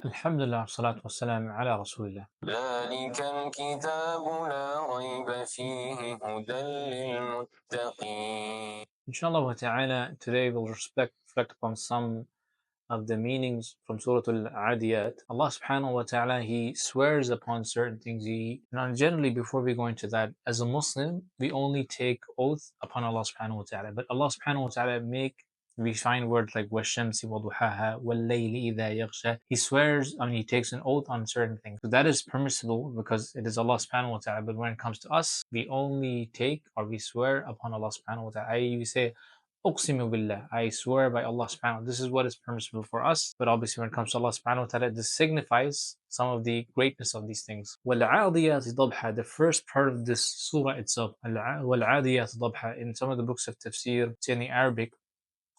Alhamdulillah, salatu wassalam ala Rasulillah. ذلك الكتاب لا ريب فيه هدى للمتقين. Inshallah wa ta'ala, today we'll reflect upon some of the meanings from Surah Al-Adiyat. Allah subhanahu wa ta'ala, He swears upon certain things. Now generally, before we go into that, as a Muslim, we only take oath upon Allah subhanahu wa ta'ala. But Allah subhanahu wa ta'ala we find words like وَالشَّمْسِ وَضُحَاهَا وَاللَّيْلِ إِذَا يَغْشَى. He swears, He takes an oath on certain things. So that is permissible because it is Allah subhanahu wa ta'ala. But when it comes to us, we only take or we swear upon Allah subhanahu wa ta'ala. We say, Uqsimu billah, I swear by Allah subhanahu wa ta'ala. This is what is permissible for us. But obviously when it comes to Allah subhanahu wa ta'ala, this signifies some of the greatness of these things. وَالْعَادِيَاتِ ضَبْحًا. The first part of this surah itself, وَالْعَادِيَاتِ ضَبْحًا. In some of the books of tafsir, it's in the Arabic,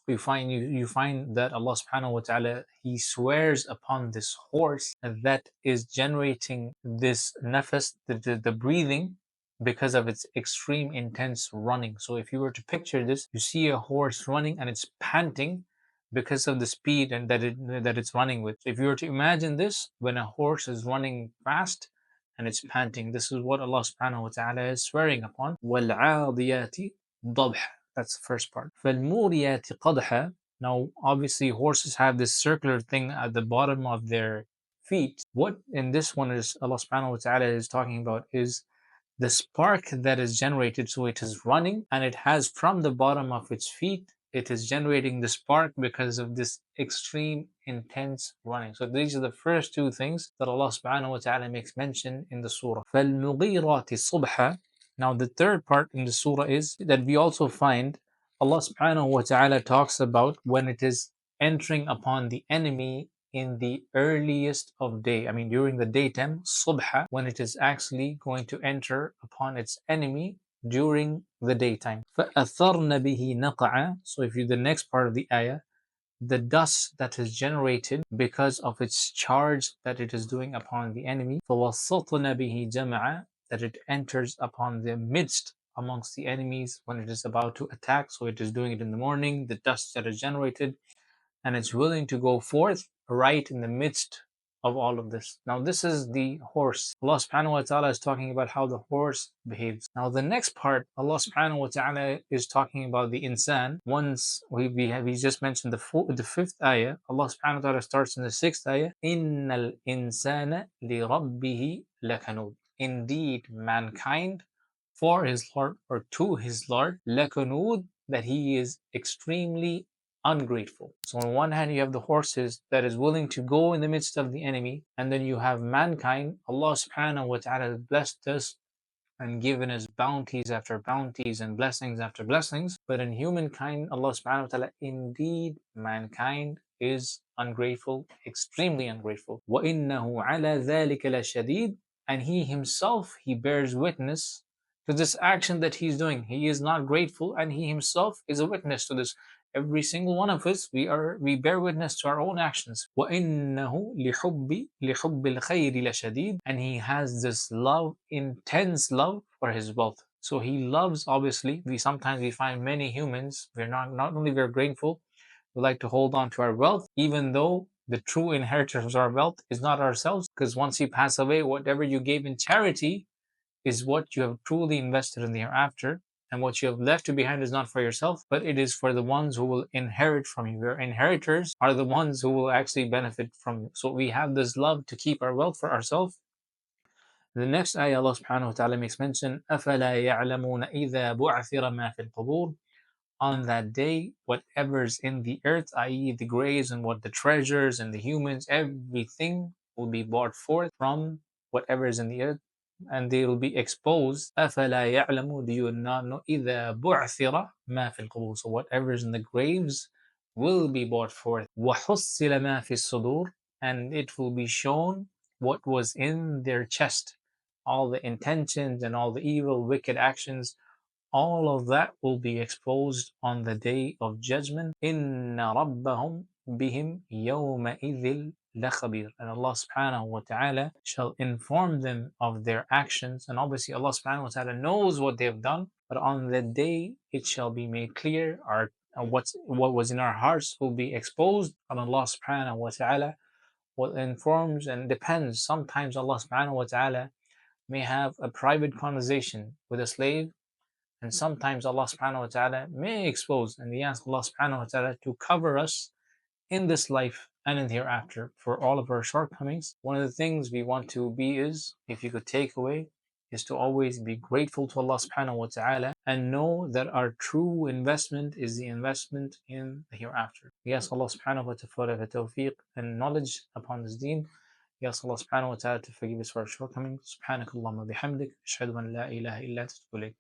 you find that Allah subhanahu wa ta'ala, He swears upon this horse that is generating this nafas, the breathing, because of its extreme intense running. So if you were to picture this, you see a horse running and it's panting because of the speed and that it's running with. If you were to imagine this, when a horse is running fast and it's panting, this is what Allah subhanahu wa ta'ala is swearing upon. وَالْعَاضِيَاتِ ضَبْحًا. That's the first part. فَالْمُورِيَاتِ قَدْحًا. Now, obviously, horses have this circular thing at the bottom of their feet. What in this one is Allah subhanahu wa ta'ala is talking about is the spark that is generated. So it is running and it has from the bottom of its feet, it is generating the spark because of this extreme intense running. So these are the first two things that Allah subhanahu wa ta'ala makes mention in the surah. فَالْمُغِيرَاتِ الصُّبْحَ. Now the third part in the surah is that we also find Allah subhanahu wa ta'ala talks about when it is entering upon the enemy in the earliest of day. I mean, during the daytime, subha, when it is actually going to enter upon its enemy during the daytime. فَأَثَرْنَ بِهِ نَقْعًا. So if you the next part of the ayah, the dust that is generated because of its charge that it is doing upon the enemy. فَوَسَّطْنَ بِهِ جَمْعًا. That it enters upon the midst amongst the enemies when it is about to attack. So it is doing it in the morning, the dust that is generated, and it's willing to go forth right in the midst of all of this. Now this is the horse. Allah subhanahu wa ta'ala is talking about how the horse behaves. Now the next part, Allah subhanahu wa ta'ala is talking about the insan. Once we just mentioned the fifth ayah, Allah subhanahu wa ta'ala starts in the sixth ayah, Innal insana li rabbihi lakanud. Indeed, mankind for his Lord or to his Lord, lakanud, that he is extremely ungrateful. So on one hand, you have the horses that is willing to go in the midst of the enemy, and then you have mankind. Allah subhanahu wa ta'ala has blessed us and given us bounties after bounties and blessings after blessings. But in humankind, Allah subhanahu wa ta'ala, indeed mankind is ungrateful, extremely ungrateful. وَإِنَّهُ عَلَى ذَلِكَ لَشَدِيدٌ. And he himself, he bears witness to this action that he's doing. He is not grateful and he himself is a witness to this. Every single one of us, we bear witness to our own actions. وَإِنَّهُ لِحُبِّ الْخَيْرِ لَشَدِيدٌ. And he has this love, intense love for his wealth. So he loves, obviously, we find many humans, we're not only we're grateful, we like to hold on to our wealth, even though the true inheritors of our wealth is not ourselves, because once you pass away, whatever you gave in charity is what you have truly invested in the hereafter, and what you have left behind is not for yourself, but it is for the ones who will inherit from you. Your inheritors are the ones who will actually benefit from you. So we have this love to keep our wealth for ourselves. The next ayah, Allah subhanahu wa ta'ala makes mention, أَفَلَا يَعْلَمُونَ إِذَا بُعْثِرَ مَا فِي الْقُبُورِ. On that day, whatever's in the earth, i.e. the graves and what the treasures and the humans, everything will be brought forth from whatever is in the earth, and they will be exposed. أَفَلَا يَعْلَمُ. Do you not know? إِذَا بُعْثِرَ مَا فِي الْقُبُورِ. So whatever is in the graves will be brought forth. وَحُصِّلَ مَا فِي الصُّدُورِ. And it will be shown what was in their chest. All the intentions and all the evil, wicked actions, all of that will be exposed on the day of judgment. إِنَّ رَبَّهُمْ بِهِمْ يَوْمَئِذٍ لَخَبِيرٌ. And Allah subhanahu wa ta'ala shall inform them of their actions. And obviously Allah subhanahu wa ta'ala knows what they have done, but on the day it shall be made clear. What was in our hearts will be exposed, and Allah subhanahu wa ta'ala what informs and depends. Sometimes Allah subhanahu wa ta'ala may have a private conversation with a slave, and sometimes Allah subhanahu wa ta'ala may expose, and we ask Allah subhanahu wa ta'ala to cover us in this life and in the hereafter for all of our shortcomings. One of the things we want to be is, if you could take away, is to always be grateful to Allah subhanahu wa ta'ala and know that our true investment is the investment in the hereafter. We ask Allah subhanahu wa ta'ala for tawfiq and knowledge upon this deen. We ask Allah subhanahu wa ta'ala to forgive us for our shortcomings. Subhanakallahumma bihamdik. Ashhadu an la ilaha illa anta.